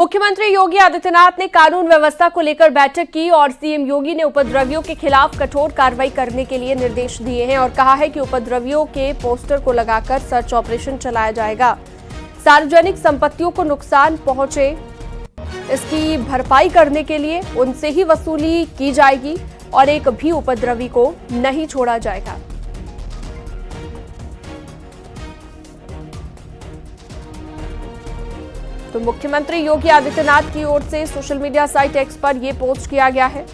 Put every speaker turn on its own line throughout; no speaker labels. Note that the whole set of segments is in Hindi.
मुख्यमंत्री योगी आदित्यनाथ ने कानून व्यवस्था को लेकर बैठक की और सीएम योगी ने उपद्रवियों के खिलाफ कठोर कार्रवाई करने के लिए निर्देश दिए हैं और कहा है कि उपद्रवियों के पोस्टर को लगाकर सर्च ऑपरेशन चलाया जाएगा। सार्वजनिक संपत्तियों को नुकसान पहुंचे इसकी भरपाई करने के लिए उनसे ही वसूली की जाएगी और एक भी उपद्रवी को नहीं छोड़ा जाएगा। तो मुख्यमंत्री योगी आदित्यनाथ की ओर से सोशल मीडिया साइट एक्स पर यह पोस्ट किया गया है।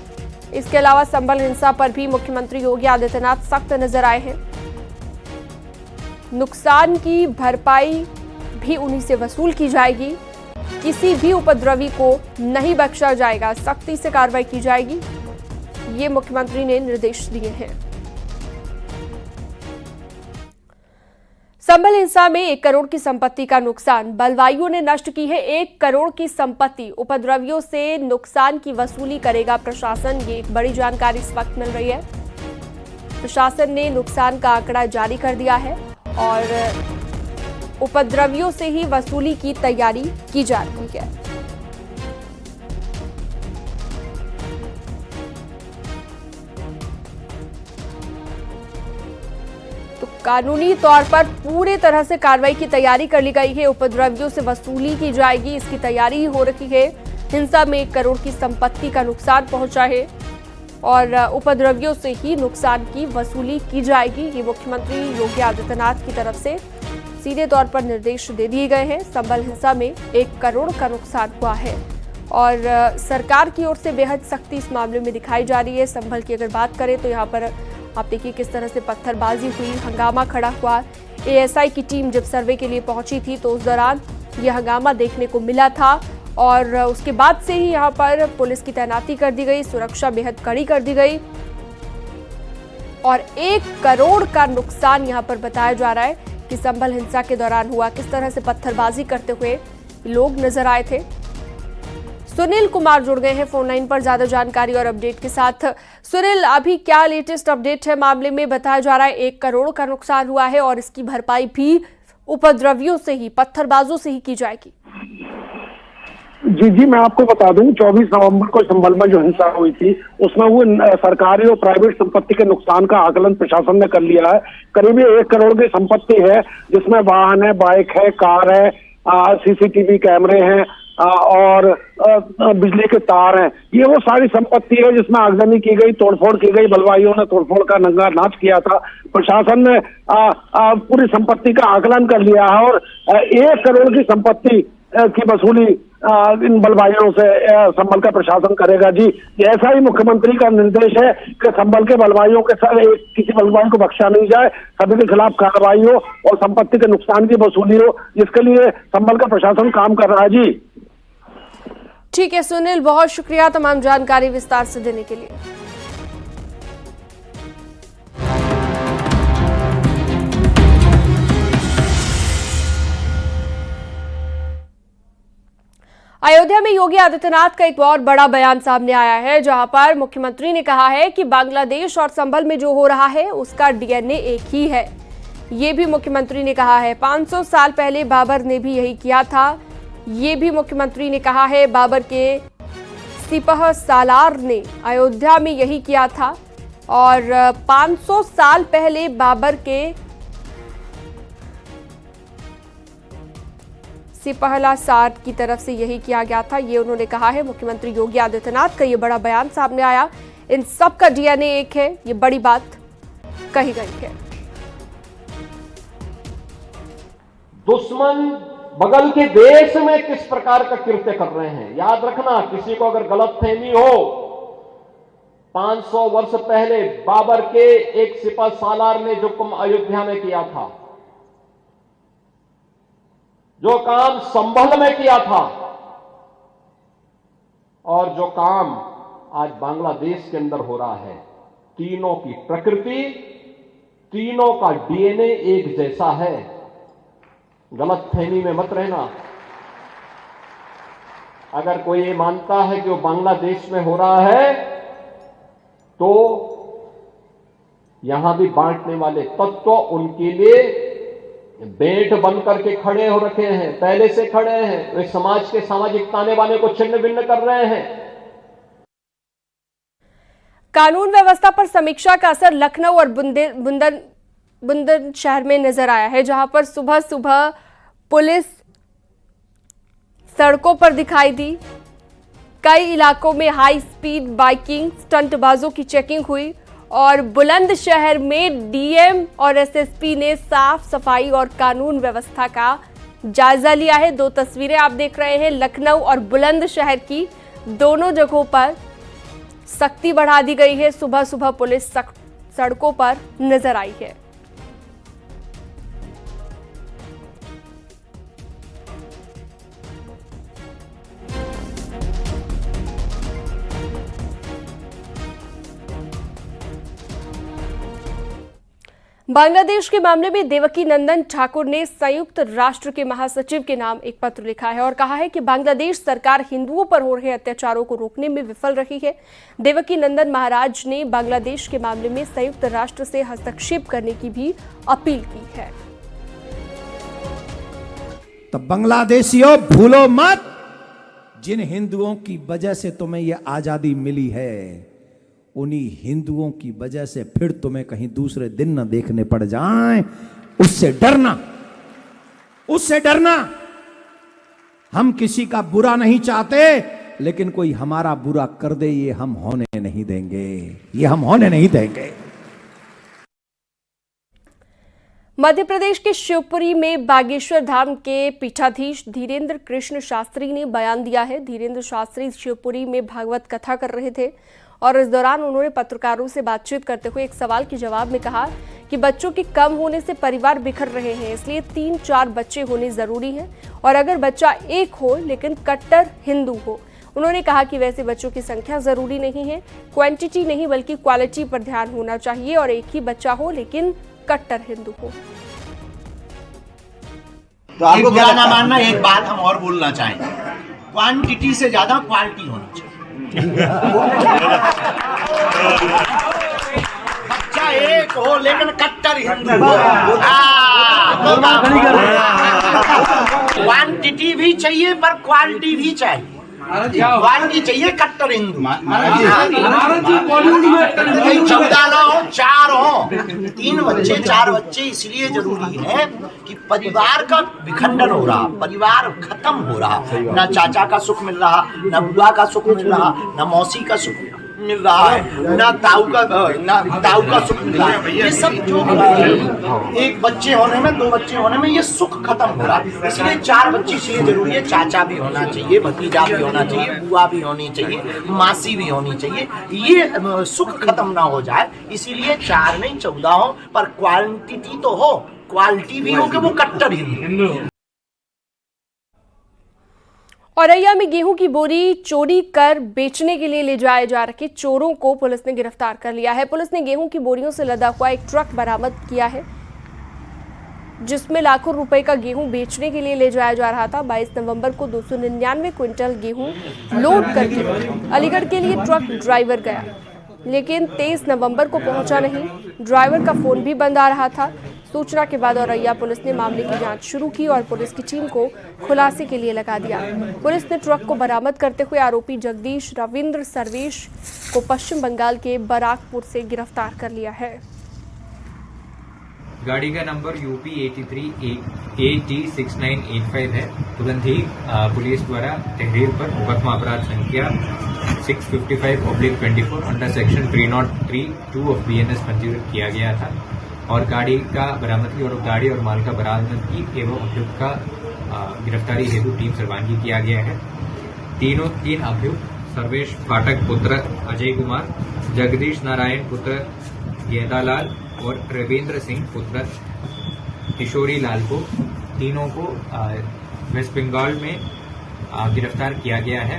इसके अलावा संभल हिंसा पर भी मुख्यमंत्री योगी आदित्यनाथ सख्त नजर आए हैं। नुकसान की भरपाई भी उन्हीं से वसूल की जाएगी, किसी भी उपद्रवी को नहीं बख्शा जाएगा, सख्ती से कार्रवाई की जाएगी, ये मुख्यमंत्री ने निर्देश दिए हैं। संभल हिंसा में 1 करोड़ की संपत्ति का नुकसान, बलवाइयों ने नष्ट की है 1 करोड़ की संपत्ति, उपद्रवियों से नुकसान की वसूली करेगा प्रशासन। ये एक बड़ी जानकारी इस वक्त मिल रही है। प्रशासन ने नुकसान का आंकड़ा जारी कर दिया है और उपद्रवियों से ही वसूली की तैयारी की जा रही है। कानूनी तौर पर पूरे तरह से कार्रवाई की तैयारी कर ली गई है। उपद्रवियों से वसूली की जाएगी, इसकी तैयारी हो रही है। हिंसा में 1 करोड़ की संपत्ति का नुकसान पहुंचा है और उपद्रवियों से ही नुकसान की वसूली की जाएगी। ये मुख्यमंत्री योगी आदित्यनाथ की तरफ से सीधे तौर पर निर्देश दे दिए गए हैं। संभल हिंसा में 1 करोड़ का नुकसान हुआ है और सरकार की ओर से बेहद सख्ती इस मामले में दिखाई जा रही है। संभल की अगर बात करें तो यहाँ पर आप देखिए किस तरह से पत्थरबाजी हुई, हंगामा खड़ा हुआ। एएसआई की टीम जब सर्वे के लिए पहुंची थी तो उस दौरान यह हंगामा देखने को मिला था और उसके बाद से ही यहां पर पुलिस की तैनाती कर दी गई, सुरक्षा बेहद कड़ी कर दी गई और 1 करोड़ का नुकसान यहां पर बताया जा रहा है कि संभल हिंसा के दौरान हुआ। किस तरह से पत्थरबाजी करते हुए लोग नजर आए थे। सुनील कुमार जुड़ गए हैं फोन लाइन पर ज्यादा जानकारी और अपडेट के साथ। सुनील, अभी क्या लेटेस्ट अपडेट है मामले में? बताया जा रहा है 1 करोड़ का नुकसान हुआ है और इसकी भरपाई भी उपद्रवियों से ही, पत्थरबाजों से ही की जाएगी।
जी, मैं आपको बता दूं 24 नवंबर को संभल में जो हिंसा हुई थी उसमें वो सरकारी और प्राइवेट संपत्ति के नुकसान का आकलन प्रशासन ने कर लिया है। करीब 1 करोड़ की संपत्ति है जिसमें वाहन है, बाइक है, कार है, सीसीटीवी कैमरे हैं और बिजली के तार हैं। ये वो सारी संपत्ति है जिसमें आगजनी की गई, तोड़फोड़ की गई। बलवाइयों ने तोड़फोड़ का नंगा नाच किया था। प्रशासन ने पूरी संपत्ति का आकलन कर लिया है और 1 करोड़ की संपत्ति की वसूली इन बलवाइयों से संभल का प्रशासन करेगा। जी, ऐसा ही मुख्यमंत्री का निर्देश है कि संभल के बलवाइयों के साथ किसी बलवाई को बख्शा नहीं जाए, सभी के खिलाफ कार्रवाई हो और संपत्ति के नुकसान की वसूली हो, जिसके लिए संभल का प्रशासन काम कर रहा है। जी
ठीक है सुनील, बहुत शुक्रिया तमाम जानकारी विस्तार से देने के लिए। अयोध्या में योगी आदित्यनाथ का एक और बड़ा बयान सामने आया है, जहां पर मुख्यमंत्री ने कहा है कि बांग्लादेश और संभल में जो हो रहा है उसका डीएनए एक ही है। ये भी मुख्यमंत्री ने कहा है। 500 साल पहले बाबर ने भी यही किया था, ये भी मुख्यमंत्री ने कहा है। बाबर के सिपह सालार ने अयोध्या में यही किया था और 500 साल पहले बाबर के सिपहला सार की तरफ से यही किया गया था, ये उन्होंने कहा है। मुख्यमंत्री योगी आदित्यनाथ का ये बड़ा बयान सामने आया। इन सब का डीएनए एक है, ये बड़ी बात कही गई है।
दुश्मन बगल के देश में किस प्रकार का कृत्य कर रहे हैं, याद रखना। किसी को अगर गलतफहमी हो, 500 वर्ष पहले बाबर के एक सिपह सालार ने जो काम अयोध्या में किया था, जो काम संभल में किया था और जो काम आज बांग्लादेश के अंदर हो रहा है, तीनों की प्रकृति, तीनों का डीएनए एक जैसा है। गलतफहमी में मत रहना। अगर कोई ये मानता है कि वो बांग्लादेश में हो रहा है तो यहां भी बांटने वाले तत्व उनके लिए बेल्ट बंद करके खड़े हो रखे हैं, पहले से खड़े हैं, वे समाज के सामाजिक ताने बाने को छिन्न भिन्न कर रहे हैं।
कानून व्यवस्था पर समीक्षा का असर लखनऊ और बुलंदशहर में नजर आया है, जहां पर सुबह सुबह पुलिस सड़कों पर दिखाई दी। कई इलाकों में हाई स्पीड बाइकिंग स्टंटबाजों की चेकिंग हुई और बुलंदशहर में डीएम और एसएसपी ने साफ सफाई और कानून व्यवस्था का जायजा लिया है। दो तस्वीरें आप देख रहे हैं लखनऊ और बुलंदशहर की, दोनों जगहों पर सख्ती बढ़ा दी गई है। सुबह सुबह पुलिस सड़कों पर नजर आई है। बांग्लादेश के मामले में देवकी नंदन ठाकुर ने संयुक्त राष्ट्र के महासचिव के नाम एक पत्र लिखा है और कहा है कि बांग्लादेश सरकार हिंदुओं पर हो रहे अत्याचारों को रोकने में विफल रही है। देवकी नंदन महाराज ने बांग्लादेश के मामले में संयुक्त राष्ट्र से हस्तक्षेप करने की भी अपील की है।
तो बांग्लादेशियों भूलो मत, जिन हिंदुओं की वजह से तुम्हें यह आजादी मिली है, उन्हीं हिंदुओं की वजह से फिर तुम्हें कहीं दूसरे दिन न देखने पड़ जाएं। उससे डरना, उससे डरना। हम किसी का बुरा नहीं चाहते, लेकिन कोई हमारा बुरा कर दे ये हम होने नहीं देंगे, ये हम होने नहीं देंगे।
मध्य प्रदेश के शिवपुरी में बागेश्वर धाम के पीठाधीश धीरेन्द्र कृष्ण शास्त्री ने बयान दिया है। धीरेन्द्र शास्त्री शिवपुरी में भागवत कथा कर रहे थे और इस दौरान उन्होंने पत्रकारों से बातचीत करते हुए एक सवाल के जवाब में कहा कि बच्चों के कम होने से परिवार बिखर रहे हैं, इसलिए 3-4 बच्चे होने जरूरी हैं और अगर बच्चा एक हो लेकिन कट्टर हिंदू हो। उन्होंने कहा कि वैसे बच्चों की संख्या जरूरी नहीं है, क्वांटिटी नहीं बल्कि क्वालिटी पर ध्यान होना चाहिए और एक ही बच्चा हो लेकिन कट्टर हिंदू हो।
तो आपको क्या ना मानना, एक बात हम और बोलना चाहेंगे, क्वांटिटी से ज्यादा क्वालिटी होनी चाहिए। बच्चा एक हो लेकिन कट्टर हिंदू हो। क्वांटिटी भी चाहिए पर क्वालिटी भी चाहिए। क्वालिटी चाहिए, कट्टर हिंदू। 14 ना हो, 4 हो, 3 बच्चे 4 बच्चे इसलिए जरूरी है कि परिवार का विखंडन हो रहा, परिवार खत्म हो रहा, ना चाचा का सुख मिल रहा, ना बुआ का सुख मिल रहा, ना मौसी का सुख मिल रहा है, ना ताऊ का सुख मिल रहा है। ये सब जो एक बच्चे होने में, 2 बच्चे होने में ये सुख खत्म हो रहा है। इसलिए 4 बच्चे इसलिए जरूरी है। चाचा भी होना चाहिए, भतीजा भी होना चाहिए, बुआ भी होनी चाहिए, मासी भी होनी चाहिए, ये सुख खत्म ना हो जाए। इसीलिए 4 नहीं 14 हो, पर क्वांटिटी तो हो, क्वालिटी भी हो कि वो कट्टर हिंदू।
औरैया में गेहूं की बोरी चोरी कर बेचने के लिए ले जाए जा रखे चोरों को पुलिस ने गिरफ्तार कर लिया है। पुलिस ने गेहूं की बोरियों से लदा हुआ एक ट्रक बरामद किया है, जिसमें लाखों रुपए का गेहूं बेचने के लिए ले जाया जा रहा था। 22 नवंबर को 299 क्विंटल गेहूं लोड करके अलीगढ़ के लिए ट्रक ड्राइवर गया, लेकिन 23 नवंबर को पहुंचा नहीं। ड्राइवर का फोन भी बंद आ रहा था। सूचना के बाद औरैया पुलिस ने मामले की जांच शुरू की और पुलिस की टीम को खुलासे के लिए लगा दिया। पुलिस ने ट्रक को बरामद करते हुए आरोपी जगदीश रविंद्र सर्वेश को पश्चिम बंगाल के बराकपुर से गिरफ्तार कर लिया है।
गाड़ी का नंबर UP 83 AT6985 है। तुरंत ही पुलिस द्वारा तहरीर पर मुकदमा अपराध संख्या 655/24 अंडर सेक्शन 303(2) ऑफ BNS पंजीकृत किया गया था और गाड़ी का बरामदगी और गाड़ी और माल का बरामदगी एवं अभियुक्त का गिरफ्तारी हेतु टीम से रवानगी किया गया है। तीन अभियुक्त सर्वेश फाटक पुत्र अजय कुमार, जगदीश नारायण पुत्र गेंदालाल और रविंद्र सिंह पुत्र किशोरी लाल को, तीनों को वेस्ट बंगाल में गिरफ्तार किया गया है।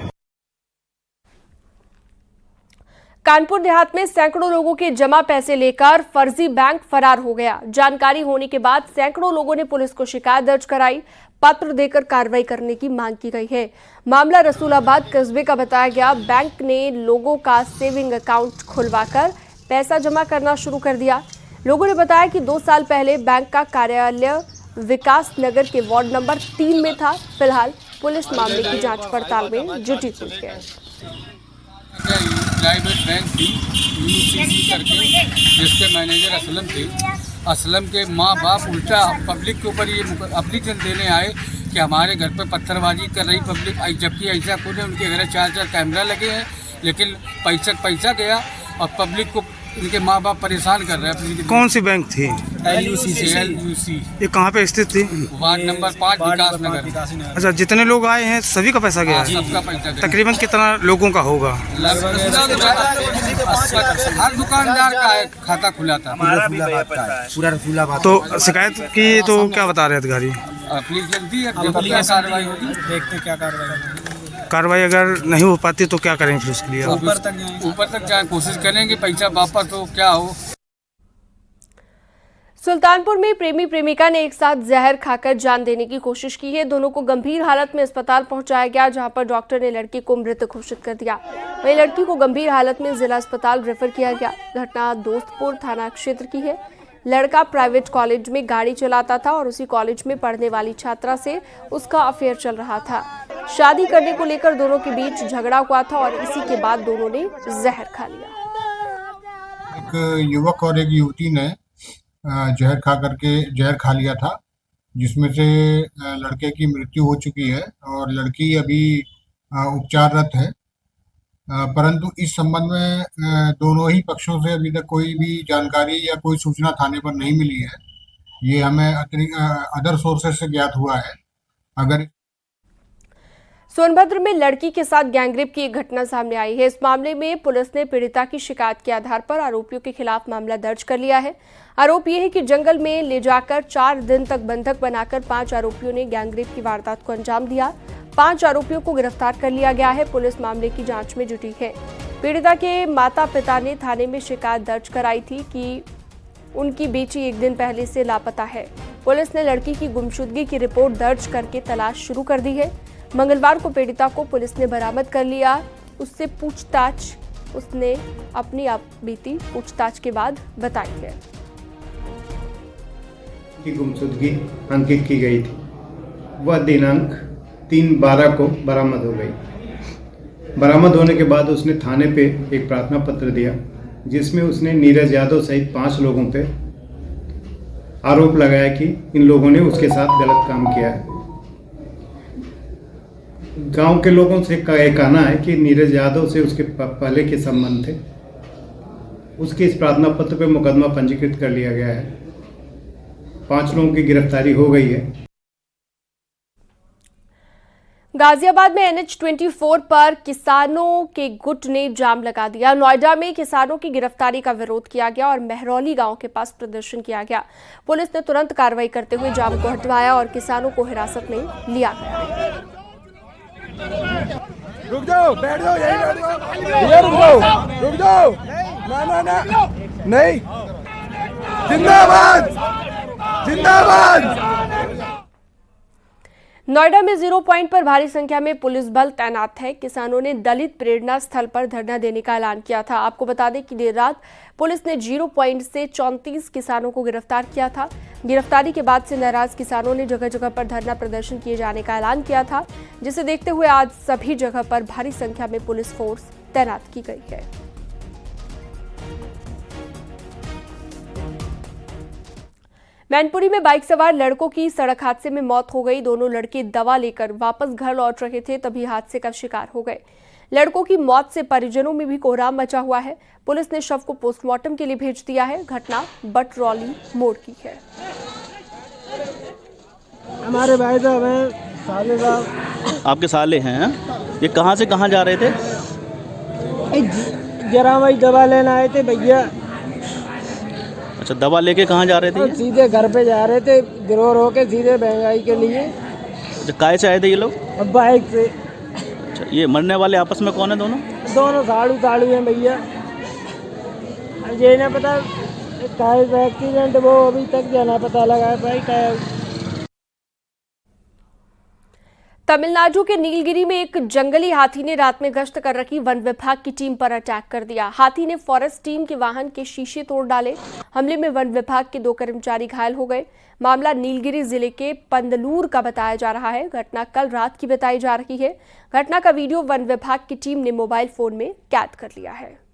कानपुर देहात में सैकड़ों लोगों के जमा पैसे लेकर फर्जी बैंक फरार हो गया। जानकारी होने के बाद सैकड़ों लोगों ने पुलिस को शिकायत दर्ज कराई, पत्र देकर कार्रवाई करने की मांग की गई है। मामला रसूलाबाद कस्बे का बताया गया। बैंक ने लोगों का सेविंग अकाउंट खुलवाकर पैसा जमा करना शुरू कर दिया। लोगों ने बताया कि 2 साल पहले बैंक का कार्यालय विकास नगर के वार्ड नंबर 3 में था। फिलहाल पुलिस मामले की जांच पड़ताल में जुटी हुई है।
प्राइवेट बैंक थी यूसीसी करके, जिसके मैनेजर असलम थे। असलम के माँ बाप उल्टा पब्लिक के ऊपर ये एप्लीकेशन देने आए कि हमारे घर पे पत्थरबाजी कर रही पब्लिक, जबकि ऐसा खुद उनके घर 4 कैमरा लगे हैं, लेकिन पैसा गया और पब्लिक को इनके माँ बाप परेशान कर रहे हैं।
कौन सी बैंक थी?
LUC।
ये कहाँ पे स्थित थी?
वार्ड नंबर 5 विकास नगर।
अच्छा, जितने लोग आए हैं सभी का पैसा गया?
सबका पैसा गया।
तकरीबन कितना लोगों का होगा?
हर दुकानदार का है, खाता खुला था।
पूरा तो शिकायत की तो क्या बता रहे अधिकारी?
एप्लीकेशन दी है, कार्रवाई होगी, देखते क्या कार्रवाई।
कार्रवाई अगर नहीं हो पाती तो क्या करेंगे फिर उसके लिए?
ऊपर तक जाए, कोशिश करेंगे पैसा वापस हो क्या हो।
सुल्तानपुर में प्रेमी प्रेमिका ने एक साथ जहर खाकर जान देने की कोशिश की है। दोनों को गंभीर हालत में अस्पताल पहुंचाया गया, जहां पर डॉक्टर ने लड़की को मृत घोषित कर दिया। वहीं लड़की को गंभीर हालत में जिला अस्पताल रेफर किया गया। घटना दोस्तपुर थाना क्षेत्र की है। लड़का प्राइवेट कॉलेज में गाड़ी चलाता था और उसी कॉलेज में पढ़ने वाली छात्रा से उसका अफेयर चल रहा था। शादी करने को लेकर दोनों के बीच झगड़ा हुआ था और इसी के बाद दोनों ने जहर खा लिया।
एक युवक और एक युवती ने जहर खा लिया था, जिसमें से लड़के की मृत्यु हो चुकी है और लड़की अभी उपचाररत है। परंतु इस संबंध में दोनों ही पक्षों से अभी तक कोई भी जानकारी या कोई सूचना थाने पर नहीं मिली है। ये हमें अदर सोर्सेस से ज्ञात हुआ है। अगर
सोनभद्र में लड़की के साथ गैंगरेप की एक घटना सामने आई है। इस मामले में पुलिस ने पीड़िता की शिकायत के आधार पर आरोपियों के खिलाफ मामला दर्ज कर लिया है। आरोप यह है कि जंगल में ले जाकर 4 दिन तक बंधक बनाकर 5 आरोपियों ने गैंगरेप की वारदात को अंजाम दिया। 5 आरोपियों को गिरफ्तार कर लिया गया है। पुलिस मामले की जांच में जुटी है। पीड़िता के माता पिता ने थाने में शिकायत दर्ज कराई थी कि उनकी बेटी 1 दिन पहले से लापता है। पुलिस ने लड़की की गुमशुदगी की रिपोर्ट दर्ज करके तलाश शुरू कर दी है। मंगलवार को पीड़िता को पुलिस ने बरामद कर लिया। उससे पूछताछ उसने अपनी बीती पूछताछ के बाद बताई है।
की गुमशुदगी अंकित की गई थी। वह दिनांक 3/12 को बरामद हो गई। बरामद होने के बाद उसने थाने पे एक प्रार्थना पत्र दिया, जिसमें उसने नीरज यादव सहित 5 लोगों पे आरोप लगाया कि इन लोगों ने उसके साथ गलत काम किया है। गांव के लोगों से कहना है कि नीरज यादव से उसके पहले के संबंध थे। उसके इस प्रार्थना पत्र पे मुकदमा पंजीकृत कर लिया गया है। 5 लोगों की गिरफ्तारी हो गई है।
गाजियाबाद में NH-24 पर किसानों के गुट ने जाम लगा दिया। नोएडा में किसानों की गिरफ्तारी का विरोध किया गया और महरौली गांव के पास प्रदर्शन किया गया। पुलिस ने तुरंत कार्रवाई करते हुए जाम को हटवाया और किसानों को हिरासत में लिया गया।
रुक जाओ, बैठ जाओ, यहीं बैठ जाओ, रुक जाओ, ना नहीं, जिंदाबाद जिंदाबाद।
नोएडा में 0 पॉइंट पर भारी संख्या में पुलिस बल तैनात है। किसानों ने दलित प्रेरणा स्थल पर धरना देने का ऐलान किया था। आपको बता दें कि देर रात पुलिस ने 0 पॉइंट से 34 किसानों को गिरफ्तार किया था। गिरफ्तारी के बाद से नाराज किसानों ने जगह जगह पर धरना प्रदर्शन किए जाने का ऐलान किया था, जिसे देखते हुए आज सभी जगह पर भारी संख्या में पुलिस फोर्स तैनात की गई है। मैनपुरी में बाइक सवार लड़कों की सड़क हादसे में मौत हो गई। दोनों लड़के दवा लेकर वापस घर लौट रहे थे, तभी हादसे का शिकार हो गए। लड़कों की मौत से परिजनों में भी कोहराम मचा हुआ है। पुलिस ने शव को पोस्टमार्टम के लिए भेज दिया है। घटना बटरौली मोड़ की है।
हमारे भाई साहब हैं, साले साहब।
आपके साले हैं? ये कहाँ से कहाँ जा रहे थे?
जरा वही दवा लेना आए थे भैया।
अच्छा, दवा लेके कहाँ जा रहे थे?
सीधे घर पे जा रहे थे, गिरोर होके सीधे महंगाई के लिए।
अच्छा, काय से आए थे ये लोग?
बाइक से।
अच्छा, ये मरने वाले आपस में कौन है दोनों?
दोनों साड़ू हैं भैया। ये ना पता एक्सीडेंट, वो अभी तक जाना पता लगा है भाई।
तमिलनाडु के नीलगिरी में एक जंगली हाथी ने रात में गश्त कर रखी वन विभाग की टीम पर अटैक कर दिया। हाथी ने फॉरेस्ट टीम के वाहन के शीशे तोड़ डाले। हमले में वन विभाग के 2 कर्मचारी घायल हो गए। मामला नीलगिरी जिले के पंदलूर का बताया जा रहा है। घटना कल रात की बताई जा रही है। घटना का वीडियो वन विभाग की टीम ने मोबाइल फोन में कैद कर लिया है।